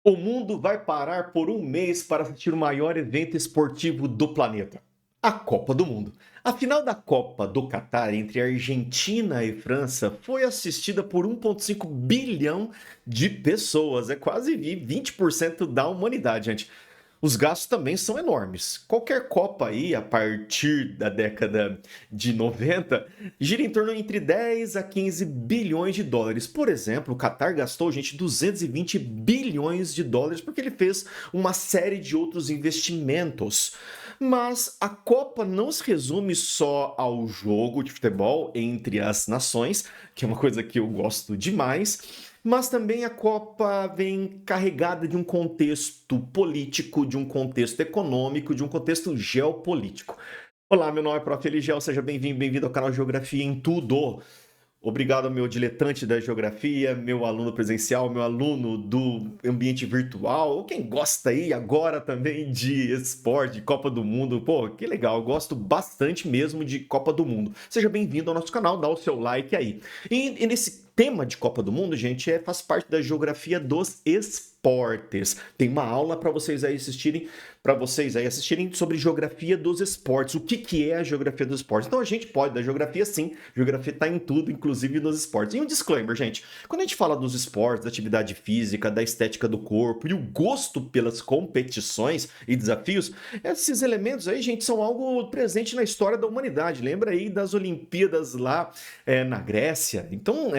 O mundo vai parar por um mês para assistir o maior evento esportivo do planeta, a Copa do Mundo. A final da Copa do Catar entre Argentina e França foi assistida por 1,5 bilhão de pessoas. É quase 20% da humanidade, gente. Os gastos também são enormes. Qualquer Copa aí, a partir da década de 90, gira em torno entre 10 a 15 bilhões de dólares. Por exemplo, o Qatar gastou, gente, 220 bilhões de dólares porque ele fez uma série de outros investimentos. Mas a Copa não se resume só ao jogo de futebol entre as nações, que é uma coisa que eu gosto demais, mas também a Copa vem carregada de um contexto político, de um contexto econômico, de um contexto geopolítico. Olá, meu nome é Prof. Eligel, seja bem-vindo, bem-vindo ao canal Geografia em Tudo. Obrigado ao meu diletante da geografia, meu aluno presencial, meu aluno do ambiente virtual, ou quem gosta aí agora também de esporte, de Copa do Mundo. Pô, que legal, eu gosto bastante mesmo de Copa do Mundo. Seja bem-vindo ao nosso canal, dá o seu like aí. E nesse tema de Copa do Mundo, gente, faz parte da geografia dos esportes. Tem uma aula para vocês aí assistirem sobre geografia dos esportes. O que é a geografia dos esportes? Então a gente pode da geografia sim, geografia está em tudo, inclusive nos esportes. E um disclaimer, gente, quando a gente fala dos esportes, da atividade física, da estética do corpo e o gosto pelas competições e desafios, esses elementos aí, gente, são algo presente na história da humanidade. Lembra aí das Olimpíadas lá na Grécia? Então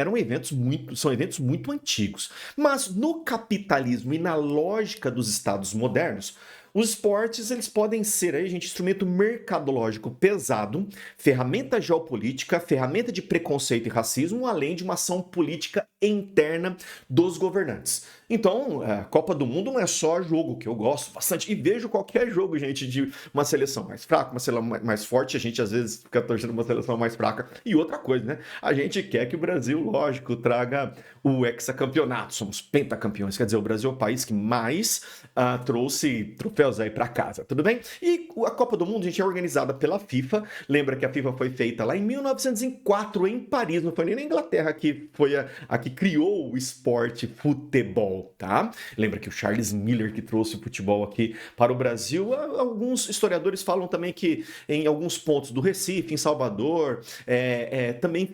são eventos muito antigos. Mas no capitalismo e na lógica dos estados modernos, os esportes, eles podem ser aí, gente, instrumento mercadológico pesado, ferramenta geopolítica, ferramenta de preconceito e racismo, além de uma ação política interna dos governantes. Então, a Copa do Mundo não é só jogo, que eu gosto bastante, e vejo qualquer jogo, gente, de uma seleção mais fraca, uma seleção mais forte, a gente às vezes fica torcendo uma seleção mais fraca. E outra coisa, né? A gente quer que o Brasil, lógico, traga o hexacampeonato, somos pentacampeões, quer dizer, o Brasil é o país que mais trouxe troféus aí para casa, tudo bem? E a Copa do Mundo, gente, é organizada pela FIFA. Lembra que a FIFA foi feita lá em 1904 em Paris, não foi nem na Inglaterra que foi a que criou o esporte futebol, tá? Lembra que o Charles Miller que trouxe o futebol aqui para o Brasil. Alguns historiadores falam também que em alguns pontos do Recife, em Salvador, também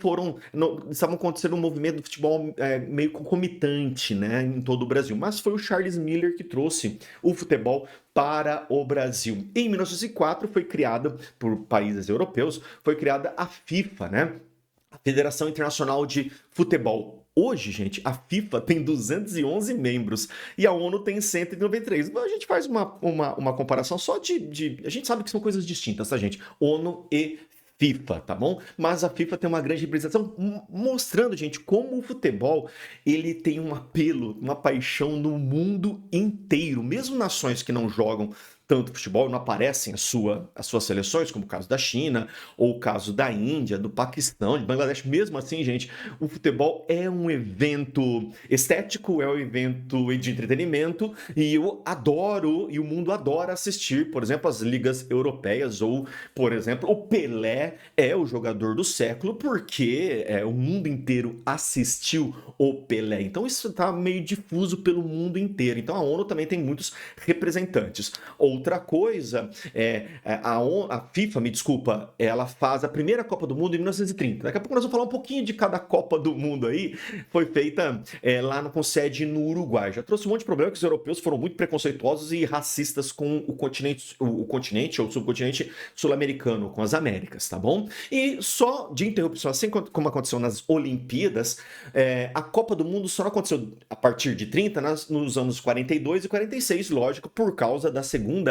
estavam acontecendo um movimento do futebol meio concomitante, né, em todo o Brasil. Mas foi o Charles Miller que trouxe o futebol para o Brasil. Em 1904 foi criada, por países europeus, foi criada a FIFA, né? A Federação Internacional de Futebol. Hoje, gente, a FIFA tem 211 membros e a ONU tem 193. A gente faz uma comparação só A gente sabe que são coisas distintas, tá, gente? ONU e FIFA, tá bom? Mas a FIFA tem uma grande representação mostrando, gente, como o futebol ele tem um apelo, uma paixão no mundo inteiro. Mesmo nações que não jogam tanto futebol, não aparecem as suas seleções, como o caso da China, ou o caso da Índia, do Paquistão, de Bangladesh. Mesmo assim, gente, o futebol é um evento estético, é um evento de entretenimento, e eu adoro, e o mundo adora assistir, por exemplo, as ligas europeias, ou, por exemplo, o Pelé é o jogador do século, porque o mundo inteiro assistiu o Pelé. Então isso está meio difuso pelo mundo inteiro. Então a ONU também tem muitos representantes. Outra coisa a FIFA, me desculpa, ela faz a primeira Copa do Mundo em 1930. Daqui a pouco nós vamos falar um pouquinho de cada Copa do Mundo aí. Foi feita lá com sede no Uruguai. Já trouxe um monte de problema que os europeus foram muito preconceituosos e racistas com o continente ou o subcontinente sul-americano, com as Américas, tá bom? E só de interrupção, assim como aconteceu nas Olimpíadas, a Copa do Mundo só não aconteceu a partir de 30, nos anos 42 e 46, lógico, por causa da Segunda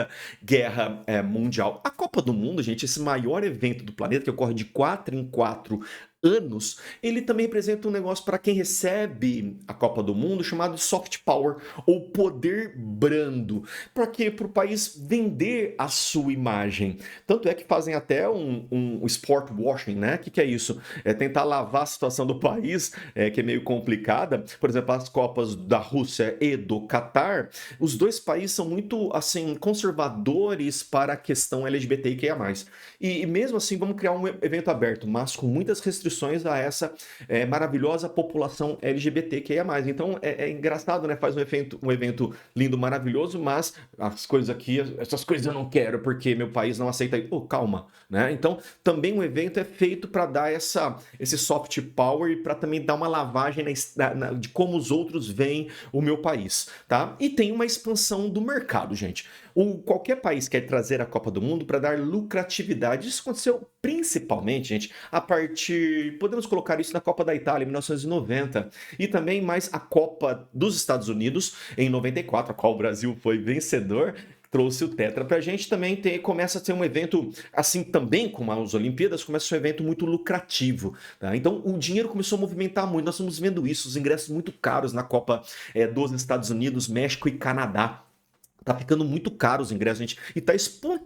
Guerra Mundial. A Copa do Mundo, gente, esse maior evento do planeta, que ocorre de 4 em 4 anos, ele também representa um negócio para quem recebe a Copa do Mundo chamado soft power, ou poder brando, para quê? Para o país vender a sua imagem. Tanto é que fazem até um sport washing, né? O que é isso? É tentar lavar a situação do país, que é meio complicada. Por exemplo, as Copas da Rússia e do Catar, os dois países são muito, assim, conservadores para a questão LGBTQIA+. E mesmo assim, vamos criar um evento aberto, mas com muitas restrições restrições a essa maravilhosa população LGBTQIA+. Então é engraçado, né? Faz um evento lindo, maravilhoso, mas as coisas aqui, essas coisas eu não quero porque meu país não aceita. Pô, calma, né? Então também um evento é feito para dar esse soft power e para também dar uma lavagem de como os outros veem o meu país, tá? E tem uma expansão do mercado, gente. Qualquer país quer trazer a Copa do Mundo para dar lucratividade. Isso aconteceu principalmente, gente, a partir. Podemos colocar isso na Copa da Itália, em 1990, e também mais a Copa dos Estados Unidos, em 94, a qual o Brasil foi vencedor. Trouxe o Tetra pra gente também. Começa a ser um evento, assim também como as Olimpíadas, começa a ser um evento muito lucrativo. Tá? Então o dinheiro começou a movimentar muito. Nós estamos vendo isso, os ingressos muito caros na Copa dos Estados Unidos, México e Canadá. Tá ficando muito caro os ingressos, gente, e tá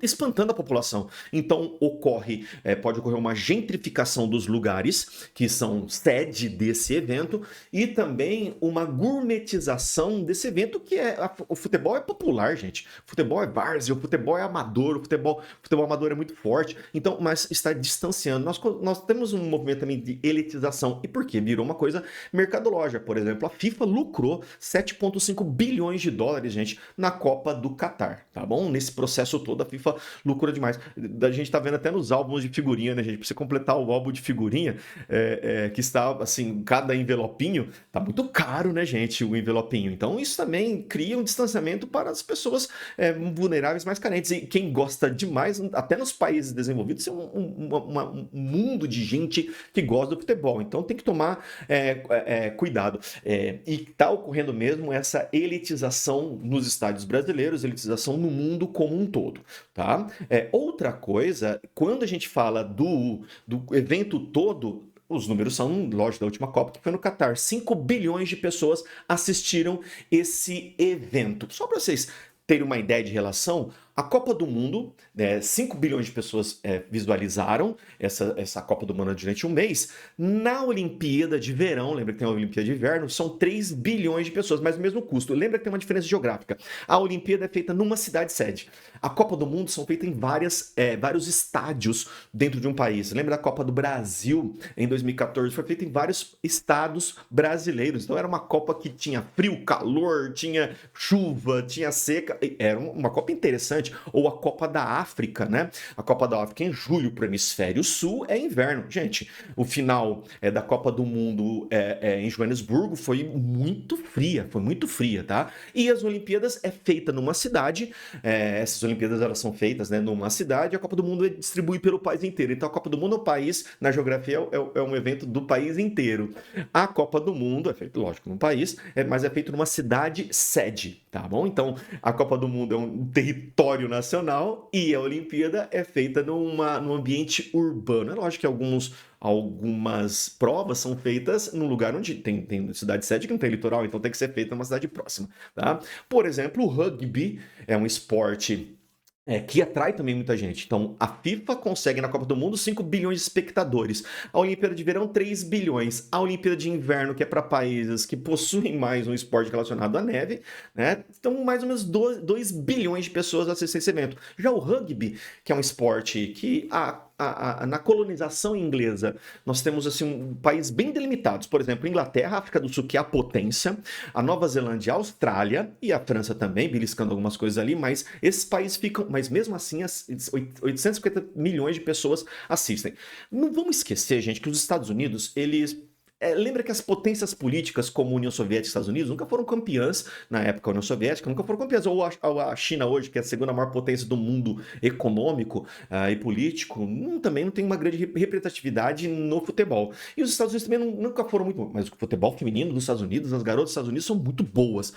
espantando a população. Então pode ocorrer uma gentrificação dos lugares que são sede desse evento e também uma gourmetização desse evento o futebol é popular, gente. O futebol é várzea, o futebol é amador, o futebol amador é muito forte. Então, mas está distanciando. Nós temos um movimento também de elitização. E por quê? Virou uma coisa mercadológica. Por exemplo, a FIFA lucrou 7,5 bilhões de dólares, gente, na Copa do Catar, tá bom? Nesse processo todo a FIFA lucra demais. A gente tá vendo até nos álbuns de figurinha, né, gente? Pra você completar o álbum de figurinha, que está, assim, cada envelopinho, tá muito caro, né, gente, o envelopinho. Então isso também cria um distanciamento para as pessoas vulneráveis mais carentes. E quem gosta demais, até nos países desenvolvidos, tem um mundo de gente que gosta do futebol. Então tem que tomar cuidado. E tá ocorrendo mesmo essa elitização nos estádios brasileiros, elitização no mundo como um todo, tá? Outra coisa, quando a gente fala do evento todo, os números são, lógico, da última Copa, que foi no Catar. 5 bilhões de pessoas assistiram esse evento. Só para vocês terem uma ideia de relação, a Copa do Mundo, 5 bilhões de pessoas visualizaram essa Copa do Mundo durante um mês. Na Olimpíada de Verão, lembra que tem a Olimpíada de Inverno, são 3 bilhões de pessoas, mas o mesmo custo. Lembra que tem uma diferença geográfica. A Olimpíada é feita numa cidade-sede. A Copa do Mundo são feitas em vários estádios dentro de um país. Lembra da Copa do Brasil, em 2014? Foi feita em vários estados brasileiros. Então era uma Copa que tinha frio, calor, tinha chuva, tinha seca. Era uma Copa interessante. Ou a Copa da África, né? A Copa da África em julho para o hemisfério sul é inverno. Gente, o final da Copa do Mundo em Joanesburgo foi muito fria, tá? E as Olimpíadas é feita numa cidade, essas Olimpíadas elas são feitas, né, numa cidade, a Copa do Mundo é distribuída pelo país inteiro. Então a Copa do Mundo, o país, na geografia, é um evento do país inteiro. A Copa do Mundo é feita, lógico, num país, mas é feito numa cidade sede, tá bom? Então a Copa do Mundo é um território nacional e a Olimpíada é feita num ambiente urbano. É lógico que algumas provas são feitas num lugar onde tem cidade sede que não tem litoral, então tem que ser feita numa cidade próxima, tá? Por exemplo, o rugby é um esporte que atrai também muita gente. Então, a FIFA consegue na Copa do Mundo 5 bilhões de espectadores. A Olimpíada de Verão, 3 bilhões. A Olimpíada de Inverno, que é para países que possuem mais um esporte relacionado à neve, né? Então, mais ou menos 2 bilhões de pessoas assistem esse evento. Já o rugby, que é um esporte que na colonização inglesa, nós temos assim um país bem delimitados. Por exemplo, Inglaterra, África do Sul, que é a potência, a Nova Zelândia, a Austrália e a França também, beliscando algumas coisas ali, mas esses países ficam, mas mesmo assim, 850 milhões de pessoas assistem. Não vamos esquecer, gente, que os Estados Unidos, eles lembra que as potências políticas como a União Soviética e Estados Unidos nunca foram campeãs, na época a União Soviética, nunca foram campeãs, ou a China hoje, que é a segunda maior potência do mundo econômico e político, também não tem uma grande representatividade no futebol. E os Estados Unidos também nunca foram muito bons, mas o futebol feminino dos Estados Unidos, as garotas dos Estados Unidos são muito boas,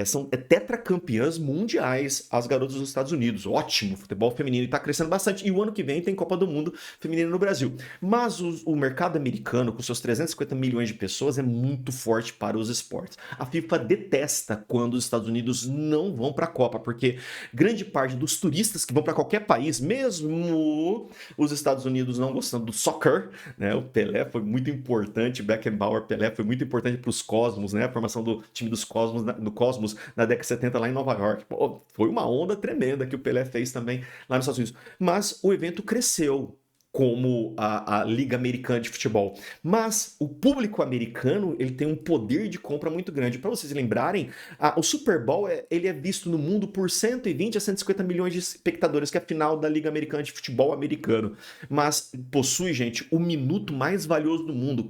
são tetracampeãs mundiais as garotas dos Estados Unidos, ótimo, futebol feminino, e está crescendo bastante, e o ano que vem tem Copa do Mundo feminina no Brasil. Mas o mercado americano, com seus 350 milhões de pessoas, é muito forte para os esportes. A FIFA detesta quando os Estados Unidos não vão para a Copa, porque grande parte dos turistas que vão para qualquer país, mesmo os Estados Unidos não gostando do soccer, né? O Pelé foi muito importante, Beckenbauer, Pelé foi muito importante para os Cosmos, né? A formação do time dos Cosmos, do Cosmos na década de 70 lá em Nova York. Foi uma onda tremenda que o Pelé fez também lá nos Estados Unidos. Mas o evento cresceu. como a Liga Americana de Futebol. Mas o público americano, ele tem um poder de compra muito grande. Para vocês lembrarem, o Super Bowl ele é visto no mundo por 120 a 150 milhões de espectadores, que é a final da Liga Americana de Futebol americano. Mas possui, gente, o minuto mais valioso do mundo.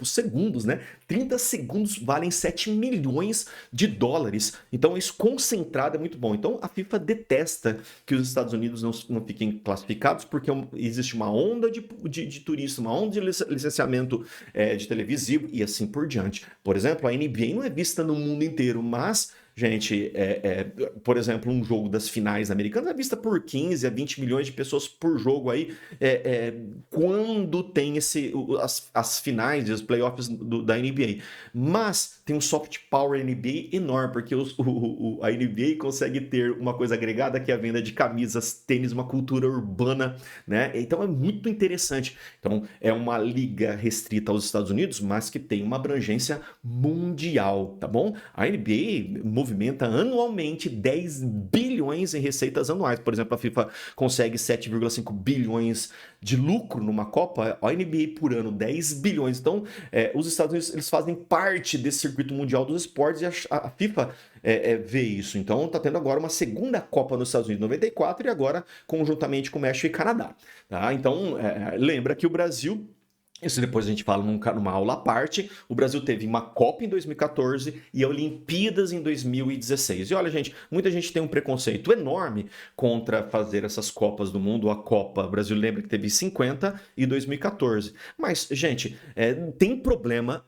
Os segundos, né? 30 segundos valem 7 milhões de dólares. Então isso concentrado é muito bom. Então a FIFA detesta que os Estados Unidos não fiquem classificados, porque existe uma onda de turistas, uma onda de licenciamento de televisivo e assim por diante. Por exemplo, a NBA não é vista no mundo inteiro, mas, gente, por exemplo, um jogo das finais americanas é vista por 15 a 20 milhões de pessoas por jogo aí, quando tem as finais, os playoffs da NBA. Mas tem um soft power NBA enorme, porque a NBA consegue ter uma coisa agregada, que é a venda de camisas, tênis, uma cultura urbana, né? Então é muito interessante. Então é uma liga restrita aos Estados Unidos, mas que tem uma abrangência mundial, tá bom? A NBA movimenta anualmente 10 bilhões em receitas anuais. Por exemplo, a FIFA consegue 7,5 bilhões de lucro numa Copa, a NBA por ano 10 bilhões. Então, os Estados Unidos, eles fazem parte desse circuito mundial dos esportes, e a FIFA vê isso. Então, está tendo agora uma segunda Copa nos Estados Unidos, 94, e agora conjuntamente com o México e Canadá. Tá? Então, lembra que o Brasil... Isso depois a gente fala numa aula à parte. O Brasil teve uma Copa em 2014 e Olimpíadas em 2016. E olha, gente, muita gente tem um preconceito enorme contra fazer essas Copas do Mundo. A Copa, o Brasil lembra que teve 50 e 2014. Mas, gente, tem problema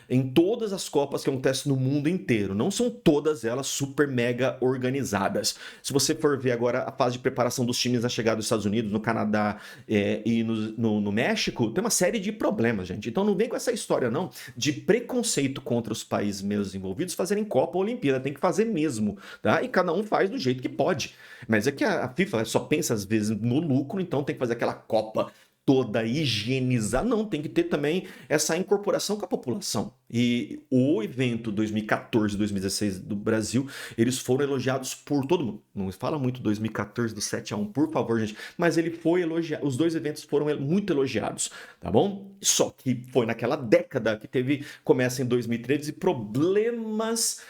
em todas as Copas que acontecem no mundo inteiro. Não são todas elas super mega organizadas. Se você for ver agora a fase de preparação dos times à chegada dos Estados Unidos, no Canadá e no México, tem uma série de problemas, gente. Então não vem com essa história, não, de preconceito contra os países menos desenvolvidos fazerem Copa ou Olimpíada. Tem que fazer mesmo, tá? E cada um faz do jeito que pode. Mas é que a FIFA só pensa, às vezes, no lucro, então tem que fazer aquela Copa toda higienizar, não, tem que ter também essa incorporação com a população. E o evento 2014 e 2016 do Brasil, eles foram elogiados por todo mundo. Não fala muito 2014 do 7-1, por favor, gente, mas ele foi elogiado, os dois eventos foram muito elogiados, tá bom? Só que foi naquela década que começa em 2013, problemas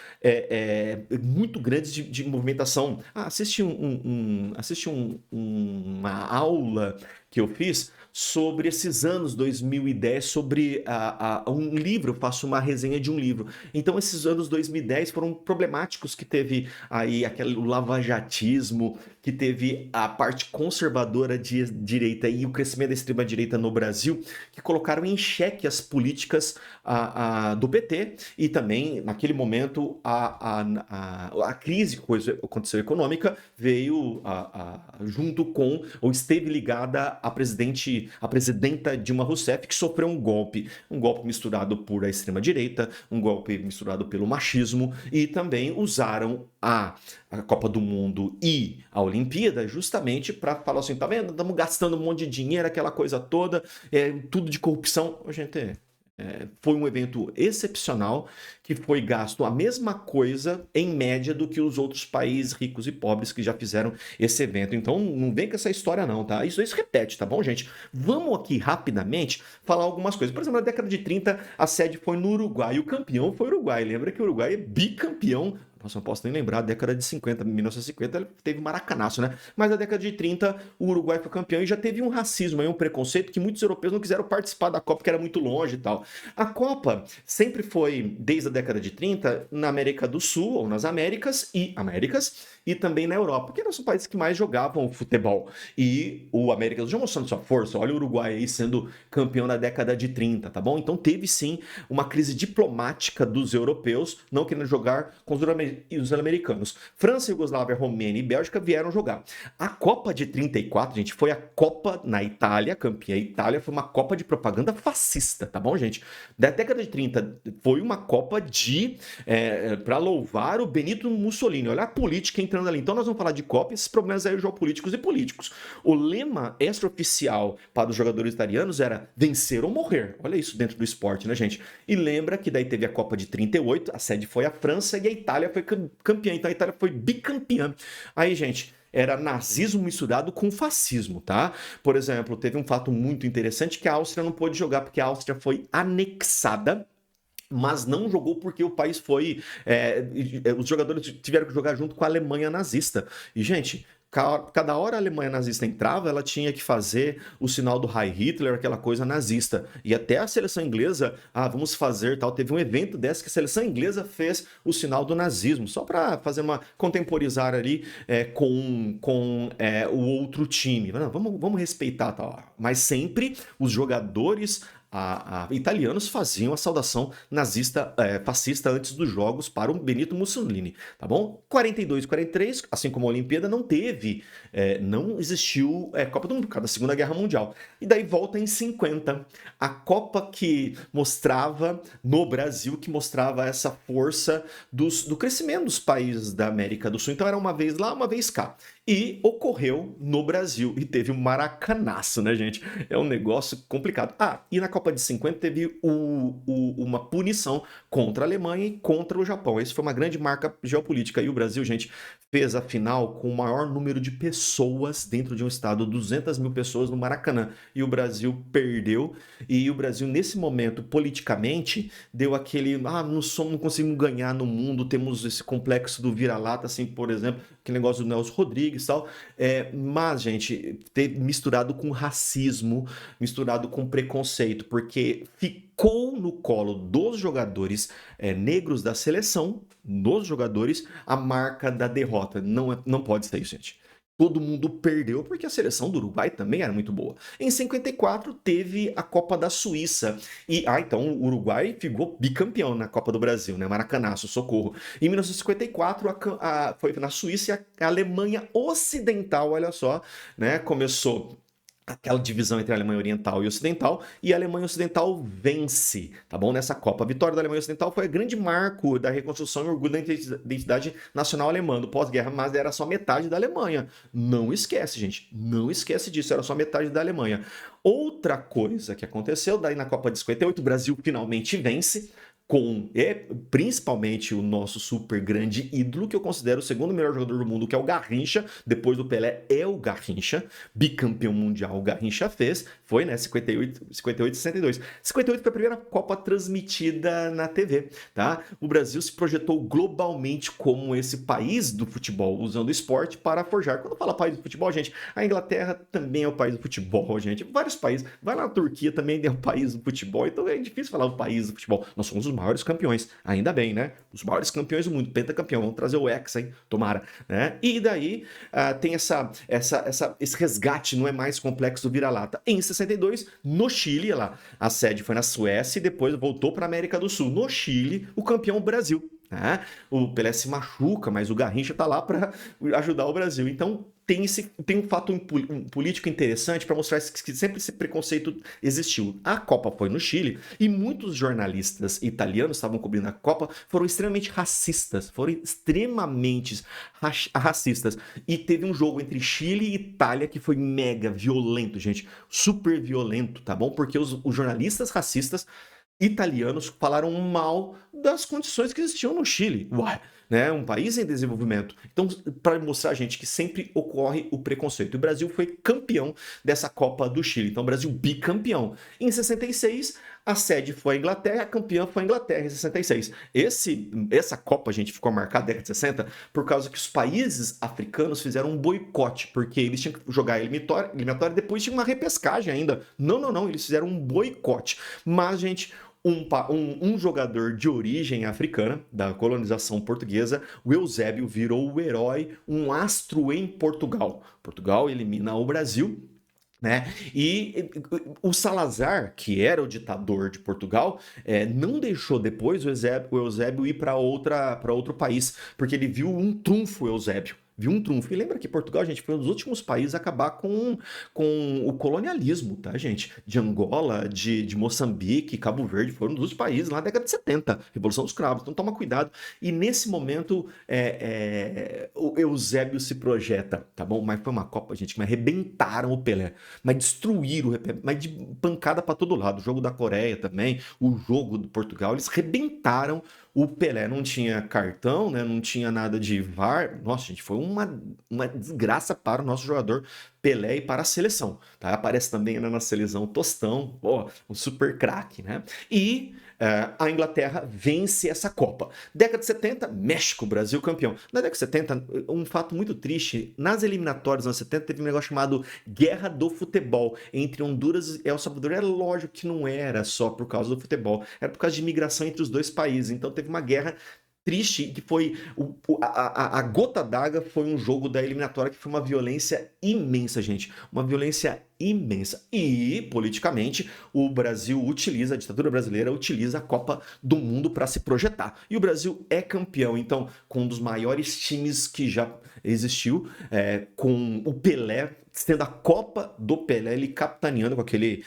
muito grandes de movimentação. Assisti uma aula que eu fiz sobre esses anos 2010, sobre um livro, eu faço uma resenha de um livro. Então esses anos 2010 foram problemáticos, que teve aí o lavajatismo, que teve a parte conservadora de direita e o crescimento da extrema-direita no Brasil, que colocaram em xeque as políticas do PT, e também, naquele momento, a crise que aconteceu econômica veio junto com, ou esteve ligada a presidenta Dilma Rousseff, que sofreu um golpe misturado por a extrema-direita, um golpe misturado pelo machismo, e também usaram a Copa do Mundo e a Olimpíada justamente para falar assim, tá vendo? Estamos gastando um monte de dinheiro, aquela coisa toda, tudo de corrupção. Gente, foi um evento excepcional, que foi gasto a mesma coisa, em média, do que os outros países ricos e pobres que já fizeram esse evento. Então não vem com essa história não, tá? Isso repete, tá bom, gente? Vamos aqui rapidamente falar algumas coisas. Por exemplo, na década de 30, a sede foi no Uruguai, e o campeão foi o Uruguai. Lembra que o Uruguai é bicampeão. Nossa, não posso nem lembrar, a década de 50, 1950, ele teve maracanaço, né? Mas na década de 30, o Uruguai foi campeão, e já teve um racismo, um preconceito, que muitos europeus não quiseram participar da Copa, porque era muito longe e tal. A Copa sempre foi, desde a década de 30, na América do Sul, ou nas Américas, e também na Europa, porque eram os países que mais jogavam futebol. E o América do Sul já mostrando sua força, olha o Uruguai aí sendo campeão na década de 30, tá bom? Então teve sim uma crise diplomática dos europeus, não querendo jogar com os americanos. França, Iugoslávia, Romênia e Bélgica vieram jogar. A Copa de 34, gente, foi a Copa na Itália, campeã Itália, foi uma Copa de propaganda fascista, tá bom, gente? Da década de 30 foi uma Copa para louvar o Benito Mussolini. Olha a política entrando ali. Então nós vamos falar de Copa, esses problemas aí geopolíticos e políticos. O lema extraoficial para os jogadores italianos era vencer ou morrer. Olha isso dentro do esporte, né, gente? E lembra que daí teve a Copa de 38, a sede foi a França e a Itália foi campeã. Então a Itália foi bicampeã. Aí, gente, era nazismo misturado com fascismo, tá? Por exemplo, teve um fato muito interessante que a Áustria não pôde jogar porque a Áustria foi anexada, mas não jogou porque o país foi. Os jogadores tiveram que jogar junto com a Alemanha nazista. E, gente. Cada hora a Alemanha nazista entrava, ela tinha que fazer o sinal do Heil Hitler, aquela coisa nazista. E até a seleção inglesa, vamos fazer tal. Teve um evento dessa que a seleção inglesa fez o sinal do nazismo, só para fazer uma contemporizar ali com o outro time. Não, vamos respeitar tal. Mas sempre os jogadores italianos faziam a saudação nazista, fascista antes dos jogos para o Benito Mussolini, tá bom? 42, 43, assim como a Olimpíada, não existiu Copa do Mundo por causa da Segunda Guerra Mundial. E daí volta em 50, a Copa que mostrava no Brasil, que mostrava essa força do crescimento dos países da América do Sul. Então era uma vez lá, uma vez cá. E ocorreu no Brasil. E teve um maracanaço, né, gente? É um negócio complicado. E na Copa de 50 teve uma punição contra a Alemanha e contra o Japão. Isso foi uma grande marca geopolítica. E o Brasil, gente, fez a final com o maior número de pessoas dentro de um estado, 200 mil pessoas no Maracanã. E o Brasil perdeu. E o Brasil, nesse momento, politicamente, deu aquele... não conseguimos ganhar no mundo, temos esse complexo do vira-lata, assim, por exemplo, aquele negócio do Nelson Rodrigues e tal. Mas, gente, misturado com racismo, misturado com preconceito, porque ficou no colo dos jogadores negros da seleção, dos jogadores, a marca da derrota. Não pode ser isso, gente. Todo mundo perdeu porque a seleção do Uruguai também era muito boa. Em 54 teve a Copa da Suíça. Então o Uruguai ficou bicampeão na Copa do Brasil, né? Maracanaço, socorro. Em 1954 foi na Suíça e a Alemanha Ocidental, olha só, né? Começou aquela divisão entre a Alemanha Oriental e Ocidental, e a Alemanha Ocidental vence, tá bom? Nessa Copa. A vitória da Alemanha Ocidental foi o grande marco da reconstrução e orgulho da identidade nacional alemã do pós-guerra, mas era só metade da Alemanha. Não esquece, gente. Não esquece disso, era só metade da Alemanha. Outra coisa que aconteceu, daí na Copa de 58, o Brasil finalmente vence, principalmente o nosso super grande ídolo, que eu considero o segundo melhor jogador do mundo, que é o Garrincha. Depois do Pelé é o Garrincha, bicampeão mundial. O Garrincha foi, né, 58 e 62. 58 foi a primeira Copa transmitida na TV, tá? O Brasil se projetou globalmente como esse país do futebol, usando o esporte para forjar. Quando fala país do futebol, gente, a Inglaterra também é o país do futebol, gente. Vários países. Vai lá na Turquia, também é o país do futebol. Então é difícil falar o país do futebol. Nós somos os maiores campeões, ainda bem, né? Os maiores campeões do mundo, pentacampeão, vamos trazer o Hexa, hein? Tomara, né? E daí tem esse resgate, não é mais complexo do vira-lata. Em 62, no Chile, a sede foi na Suécia e depois voltou para a América do Sul. No Chile, o campeão Brasil. O Pelé se machuca, mas o Garrincha tá lá para ajudar o Brasil. Então tem um fato político interessante para mostrar que sempre esse preconceito existiu. A Copa foi no Chile e muitos jornalistas italianos estavam cobrindo a Copa, foram extremamente racistas, e teve um jogo entre Chile e Itália que foi mega violento, gente, super violento, tá bom? Porque os jornalistas racistas italianos falaram mal das condições que existiam no Chile. Uai, né? Um país em desenvolvimento. Então, para mostrar, gente, que sempre ocorre o preconceito. O Brasil foi campeão dessa Copa do Chile. Então, o Brasil bicampeão. Em 66, a sede foi a Inglaterra, a campeã foi a Inglaterra em 66. Essa Copa, gente, ficou marcada na década de 60 por causa que os países africanos fizeram um boicote, porque eles tinham que jogar eliminatória e depois tinha uma repescagem ainda. Não, eles fizeram um boicote. Mas, gente, um jogador de origem africana, da colonização portuguesa, o Eusébio, virou o herói, um astro em Portugal. Portugal elimina o Brasil, né? E o Salazar, que era o ditador de Portugal, não deixou depois o Eusébio ir para outro país, porque ele viu um trunfo, Eusébio. Viu um trunfo. E lembra que Portugal, gente, foi um dos últimos países a acabar com o colonialismo, tá, gente? De Angola, de Moçambique, Cabo Verde, foram um dos países lá na década de 70, Revolução dos Cravos. Então toma cuidado. E nesse momento, o Eusébio se projeta, tá bom? Mas foi uma Copa, gente, que arrebentaram o Pelé, mas destruíram, mas de pancada para todo lado. O jogo da Coreia também, o jogo do Portugal, eles arrebentaram O Pelé não tinha cartão, né? Não tinha nada de VAR. Nossa, gente, foi uma desgraça para o nosso jogador Pelé e para a seleção, tá? Aparece também, né, na seleção Tostão, pô, um super craque, né? E a Inglaterra vence essa Copa. Década de 70, México, Brasil campeão. Na década de 70, um fato muito triste, nas eliminatórias dos anos 70 teve um negócio chamado Guerra do Futebol entre Honduras e El Salvador. É lógico que não era só por causa do futebol, era por causa de imigração entre os dois países. Então teve uma guerra triste, que foi a gota d'água, foi um jogo da eliminatória que foi uma violência imensa, gente. Uma violência imensa. E, politicamente, o Brasil utiliza, a ditadura brasileira utiliza a Copa do Mundo para se projetar. E o Brasil é campeão, então, com um dos maiores times que já existiu, com o Pelé sendo a Copa do Pelé, ele capitaneando com aquele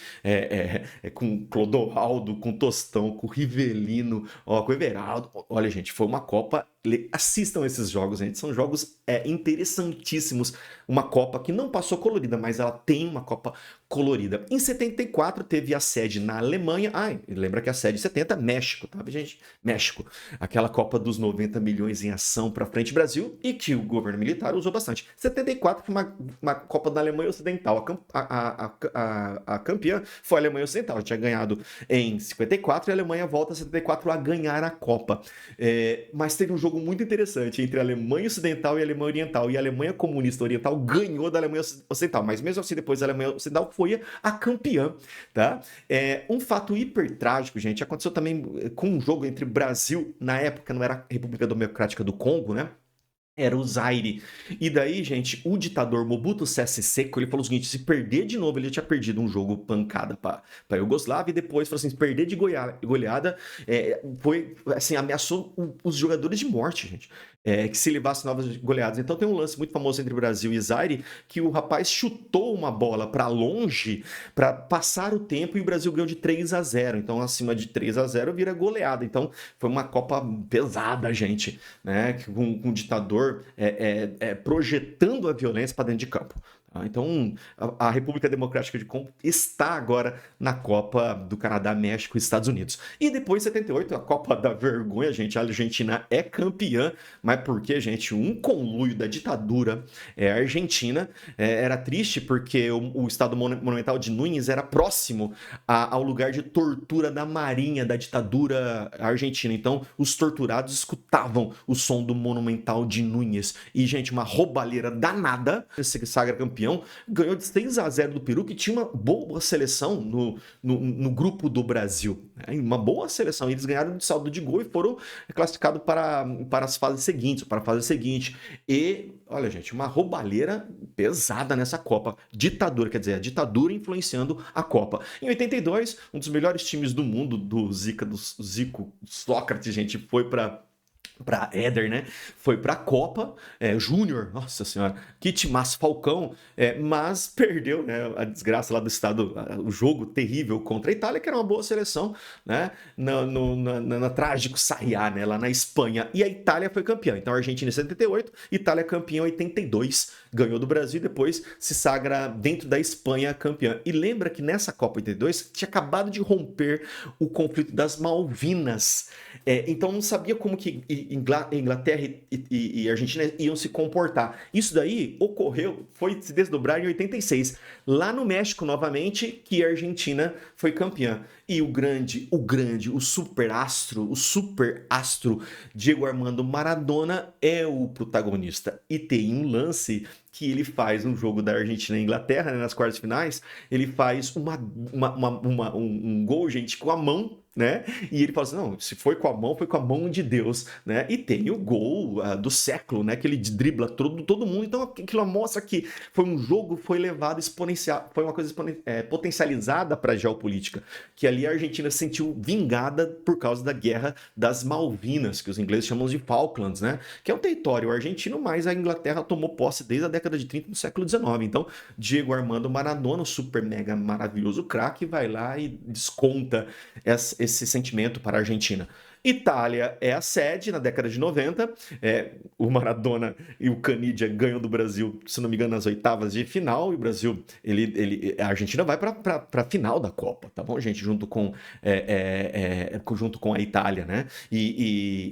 com Clodoaldo, com Tostão, com Rivelino, ó, com Everaldo. Olha, gente, foi uma Copa. Assistam esses jogos, gente. São jogos interessantíssimos. Uma Copa que não passou colorida, mas ela tem uma Copa colorida. Em 74 teve a sede na Alemanha. Ai, lembra que a sede em 70 México, tá, gente? México. Aquela Copa dos 90 milhões em ação para frente Brasil e que o governo militar usou bastante. 74 foi uma Copa da Alemanha Ocidental. A campeã foi a Alemanha Ocidental. Já tinha ganhado em 54 e a Alemanha volta em 74 a ganhar a Copa. Mas teve um jogo muito interessante entre a Alemanha Ocidental e a Alemanha Oriental. E a Alemanha Comunista Oriental ganhou da Alemanha Ocidental. Mas mesmo assim, depois a Alemanha Ocidental foi a campeã, tá? Um fato hiper trágico, gente, aconteceu também com um jogo entre Brasil, na época não era a República Democrática do Congo, né? Era o Zaire. E daí, gente, o ditador Mobutu Sese Seko, ele falou o seguinte, se perder de novo, ele já tinha perdido um jogo pancada para a Iugoslávia, e depois falou assim, se perder de goleada, foi, assim, ameaçou os jogadores de morte, gente, que se levasse novas goleadas. Então tem um lance muito famoso entre Brasil e Zaire, que o rapaz chutou uma bola para longe, para passar o tempo, e o Brasil ganhou de 3-0. Então, acima de 3-0 vira goleada. Então, foi uma Copa pesada, gente, né, com um ditador projetando a violência para dentro de campo. Então, a República Democrática de Congo está agora na Copa do Canadá, México e Estados Unidos. E depois, em 78, a Copa da Vergonha, gente, a Argentina é campeã, mas por quê, gente? Um conluio da ditadura argentina. Era triste porque o Estado Monumental de Núñez era próximo ao lugar de tortura da Marinha, da ditadura argentina. Então, os torturados escutavam o som do Monumental de Núñez. E, gente, uma roubalheira danada, esse sagra campeão, ganhou de 6-0 do Peru, que tinha uma boa seleção no grupo do Brasil. Uma boa seleção. Eles ganharam de saldo de gol e foram classificados para as fases seguintes, para a fase seguinte. E, olha, gente, uma roubalheira pesada nessa Copa. Ditadura, quer dizer, a ditadura influenciando a Copa. Em 82, um dos melhores times do mundo, do Zico, Sócrates, gente, foi para Éder, né? Foi pra Copa Júnior, nossa senhora, que timaço Falcão, mas perdeu, né? A desgraça lá do estado, o jogo terrível contra a Itália, que era uma boa seleção, né? Na trágico Sarriá, né? Lá na Espanha. E a Itália foi campeã. Então a Argentina em 78, Itália campeã em 82, ganhou do Brasil e depois se sagra dentro da Espanha campeã. E lembra que nessa Copa 82 tinha acabado de romper o conflito das Malvinas. Então não sabia como que Inglaterra e Argentina iam se comportar. Isso daí foi se desdobrar em 86. Lá no México, novamente, que a Argentina foi campeã. E o super astro Diego Armando Maradona é o protagonista. E tem um lance que ele faz um jogo da Argentina e Inglaterra, né, nas quartas finais, ele faz um gol, gente, com a mão, né? E ele fala assim, não, se foi com a mão de Deus, né? E tem o gol do século, né? Que ele dribla todo mundo. Então aquilo mostra que foi um jogo, foi levado exponencial, foi uma coisa potencializada para a geopolítica, que ali a Argentina se sentiu vingada por causa da guerra das Malvinas, que os ingleses chamam de Falklands, né? Que é um território argentino, mas a Inglaterra tomou posse desde a década de 30 do século XIX. Então, Diego Armando Maradona, o super mega maravilhoso craque, vai lá e desconta esse sentimento para a Argentina. Itália é a sede na década de 90. O Maradona e o Canidia ganham do Brasil, se não me engano, nas oitavas de final. E o Brasil, a Argentina vai para a final da Copa, tá bom, gente? Junto com a Itália, né?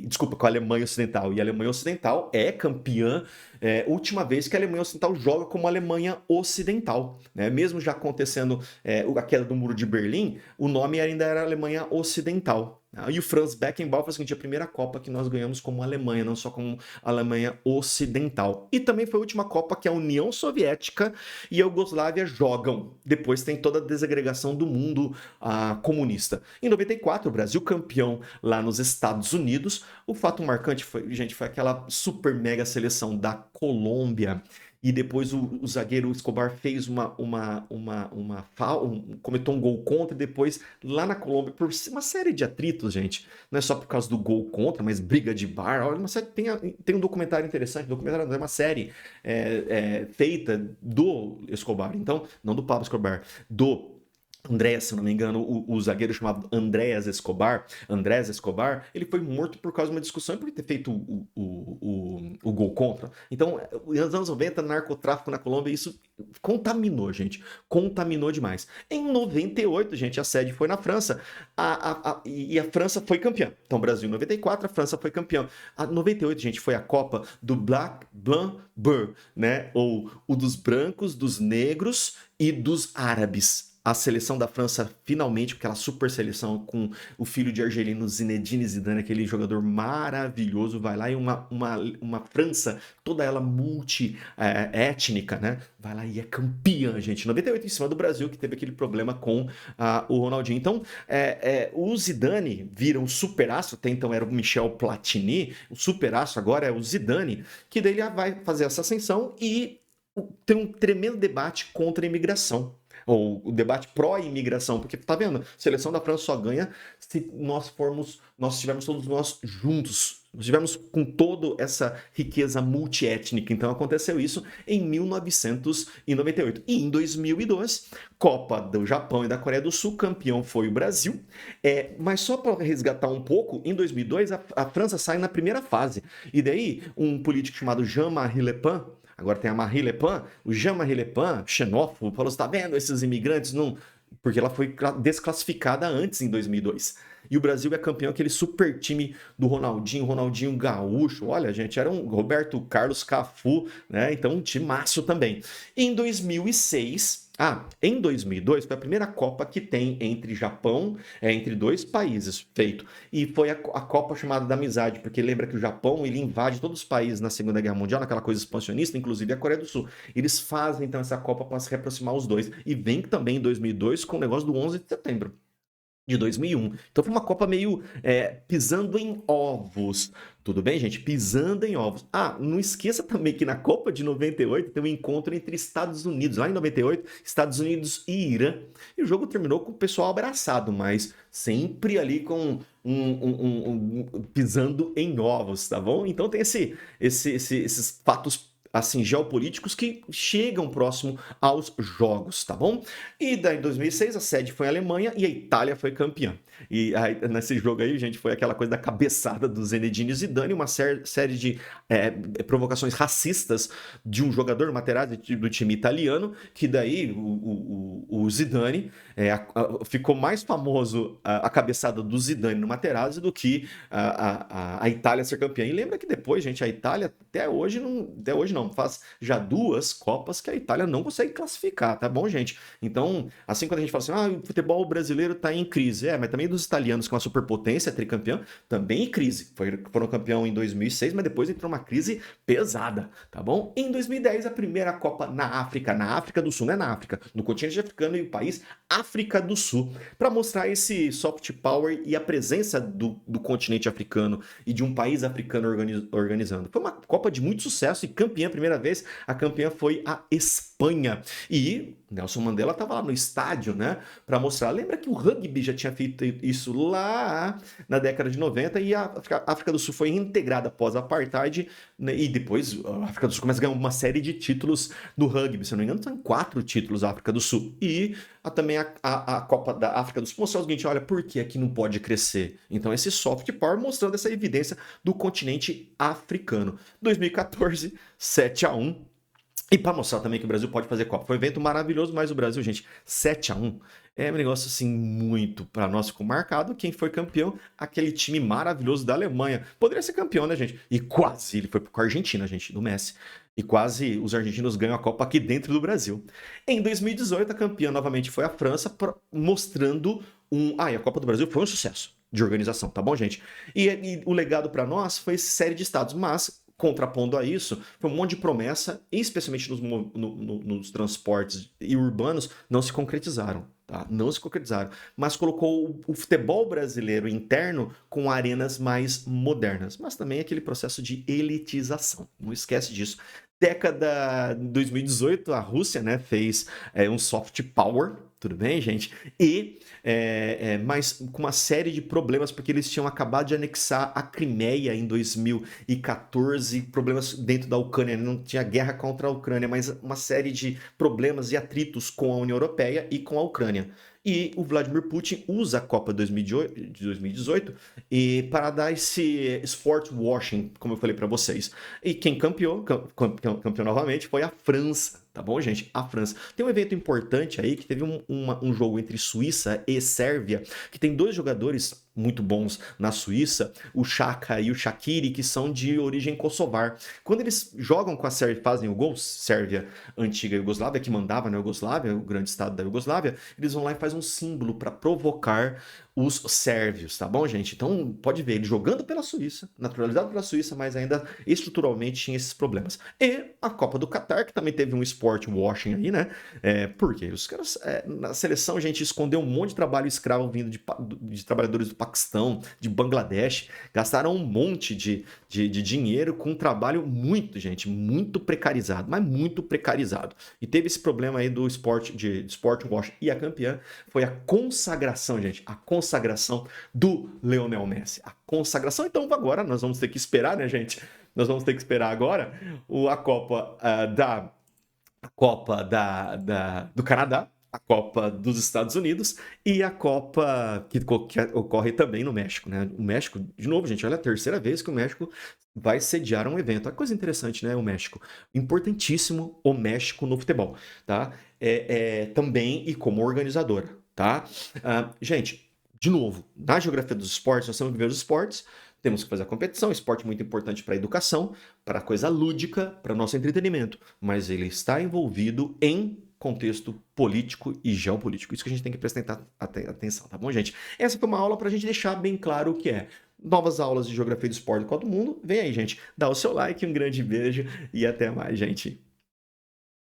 Desculpa, com a Alemanha Ocidental. E a Alemanha Ocidental é campeã. Última vez que a Alemanha Ocidental joga como a Alemanha Ocidental, né? Mesmo já acontecendo a queda do Muro de Berlim, o nome ainda era Alemanha Ocidental. E o Franz Beckenbauer foi o seguinte: a primeira Copa que nós ganhamos como Alemanha, não só como Alemanha Ocidental. E também foi a última Copa que a União Soviética e a Iugoslávia jogam. Depois tem toda a desagregação do mundo comunista. Em 94, o Brasil campeão lá nos Estados Unidos. O fato marcante foi, gente, foi aquela super mega seleção da Colômbia. E depois o zagueiro Escobar fez cometeu um gol contra, e depois lá na Colômbia, por uma série de atritos, gente, não é só por causa do gol contra, mas briga de bar. Olha, tem um documentário interessante, documentário não, é uma série feita do Escobar, então, não do Pablo Escobar, do Andrés, se não me engano, o zagueiro chamado Andrés Escobar, ele foi morto por causa de uma discussão e por ter feito o gol contra. Então, nos anos 90, narcotráfico na Colômbia, isso contaminou, gente. Contaminou demais. Em 98, gente, a sede foi na França. E a França foi campeã. Então, Brasil em 94, a França foi campeã. A 98, gente, foi a Copa do Black, Blanc, Bleu, né? Ou o dos brancos, dos negros e dos árabes. A seleção da França, finalmente, aquela super seleção com o filho de Argelino, Zinedine Zidane, aquele jogador maravilhoso, vai lá e uma França, toda ela multi-étnica, né? Vai lá e é campeã, gente. 98 em cima do Brasil, que teve aquele problema com o Ronaldinho. Então, o Zidane vira um superaço, até então era o Michel Platini, o superaço agora é o Zidane, que daí ele vai fazer essa ascensão e tem um tremendo debate contra a imigração. Ou o debate pró-imigração, porque tá vendo? A seleção da França só ganha se nós estivermos todos nós juntos. Nós estivermos com toda essa riqueza multiétnica. Então aconteceu isso em 1998. E em 2002, Copa do Japão e da Coreia do Sul, campeão foi o Brasil. Mas só para resgatar um pouco, em 2002 a França sai na primeira fase. E daí um político chamado Jean-Marie Le Pen, agora tem a Marie Le Pen, o Jean-Marie Le Pen, xenófobo, falou: você tá vendo esses imigrantes? Não... Porque ela foi desclassificada antes, em 2002. E o Brasil é campeão, aquele super time do Ronaldinho Gaúcho. Olha, gente, era um Roberto Carlos, Cafu, né? Então um timaço também. Em 2006... em 2002 foi a primeira Copa que tem entre Japão, entre dois países, feito. E foi a Copa chamada da Amizade, porque lembra que o Japão, ele invade todos os países na Segunda Guerra Mundial, naquela coisa expansionista, inclusive a Coreia do Sul. Eles fazem, então, essa Copa para se reaproximar os dois. E vem também em 2002 com o negócio do 11 de setembro. De 2001. Então foi uma Copa meio pisando em ovos. Tudo bem, gente? Pisando em ovos. Não esqueça também que na Copa de 98 tem um encontro entre Estados Unidos. Lá em 98, Estados Unidos e Irã. E o jogo terminou com o pessoal abraçado, mas sempre ali com pisando em ovos, tá bom? Então tem esses fatos assim, geopolíticos que chegam próximo aos jogos, tá bom? E daí em 2006 a sede foi a Alemanha e a Itália foi campeã. E aí, nesse jogo aí, gente, foi aquela coisa da cabeçada do Zinedine Zidane, uma série de provocações racistas de um jogador Materazzi do time italiano, que daí o Zidane ficou mais famoso a cabeçada do Zidane no Materazzi do que a Itália ser campeã. E lembra que depois, gente, a Itália até hoje não, faz já 2 Copas que a Itália não consegue classificar, tá bom, gente? Então, assim, quando a gente fala assim, o futebol brasileiro tá em crise, mas também dos italianos, com a superpotência tricampeã, também em crise. Foram campeão em 2006, mas depois entrou uma crise pesada, tá bom? Em 2010, a primeira Copa na África do Sul, não é na África, no continente africano e o país África do Sul, para mostrar esse soft power e a presença do continente africano e de um país africano organizando. Foi uma Copa de muito sucesso e campeã, primeira vez, a campeã foi a Espanha. E Nelson Mandela estava lá no estádio, né, para mostrar. Lembra que o rugby já tinha feito isso lá na década de 90 e a África do Sul foi integrada após a apartheid, né, e depois a África do Sul começa a ganhar uma série de títulos do rugby. Se eu não me engano, são 4 títulos a África do Sul. E também a a Copa da África do Sul mostrou o seguinte, olha, por que aqui não pode crescer? Então esse soft power mostrando essa evidência do continente africano. 2014, 7-1. E para mostrar também que o Brasil pode fazer Copa. Foi um evento maravilhoso, mas o Brasil, gente, 7-1 é um negócio assim muito para nós ficou marcado. Quem foi campeão? Aquele time maravilhoso da Alemanha. Poderia ser campeão, né, gente? E quase ele foi com a Argentina, gente, do Messi. E quase os argentinos ganham a Copa aqui dentro do Brasil. Em 2018, a campeã novamente foi a França, mostrando e a Copa do Brasil foi um sucesso de organização, tá bom, gente? E o legado para nós foi série de estados, mas contrapondo a isso, foi um monte de promessa, especialmente nos transportes e urbanos, não se concretizaram. Tá? Não se concretizaram, mas colocou o futebol brasileiro interno com arenas mais modernas, mas também aquele processo de elitização, não esquece disso. Década de 2018, a Rússia, né, fez um soft power, tudo bem, gente? Mas com uma série de problemas, porque eles tinham acabado de anexar a Crimeia em 2014, problemas dentro da Ucrânia, não tinha guerra contra a Ucrânia, mas uma série de problemas e atritos com a União Europeia e com a Ucrânia. E o Vladimir Putin usa a Copa de 2018 para dar esse sport washing, como eu falei para vocês. E quem campeou novamente foi a França. Tá bom, gente? A França. Tem um evento importante aí que teve um jogo entre Suíça e Sérvia, que tem dois jogadores muito bons na Suíça, o Xhaka e o Shaqiri, que são de origem kosovar. Quando eles jogam com a Sérvia e fazem o gol, Sérvia, antiga Iugoslávia, que mandava na Iugoslávia, o grande estado da Iugoslávia, eles vão lá e fazem um símbolo para provocar os sérvios, tá bom, gente? Então, pode ver, ele jogando pela Suíça, naturalizado pela Suíça, mas ainda estruturalmente tinha esses problemas. E a Copa do Catar, que também teve um sport washing aí, né? Porque os caras, na seleção, gente, escondeu um monte de trabalho escravo vindo de trabalhadores do Paquistão, de Bangladesh, gastaram um monte de dinheiro com um trabalho muito, gente, muito precarizado, mas muito precarizado. E teve esse problema aí do sport washing. E a campeã foi a consagração, gente, a consagração do Lionel Messi. A consagração, então agora nós vamos ter que esperar, né, gente? Nós vamos ter que esperar agora a Copa do Canadá, a Copa dos Estados Unidos e a Copa que ocorre também no México, né? O México, de novo, gente, olha a terceira vez que o México vai sediar um evento. A coisa interessante, né? O México. Importantíssimo o México no futebol, tá? Também e como organizadora, tá? Gente, de novo, na geografia dos esportes, nós temos que ver os esportes, temos que fazer a competição, esporte muito importante para a educação, para a coisa lúdica, para o nosso entretenimento, mas ele está envolvido em contexto político e geopolítico. Isso que a gente tem que prestar atenção, tá bom, gente? Essa foi uma aula para a gente deixar bem claro o que é. Novas aulas de geografia do esporte do Copa do Mundo. Vem aí, gente. Dá o seu like, um grande beijo e até mais, gente.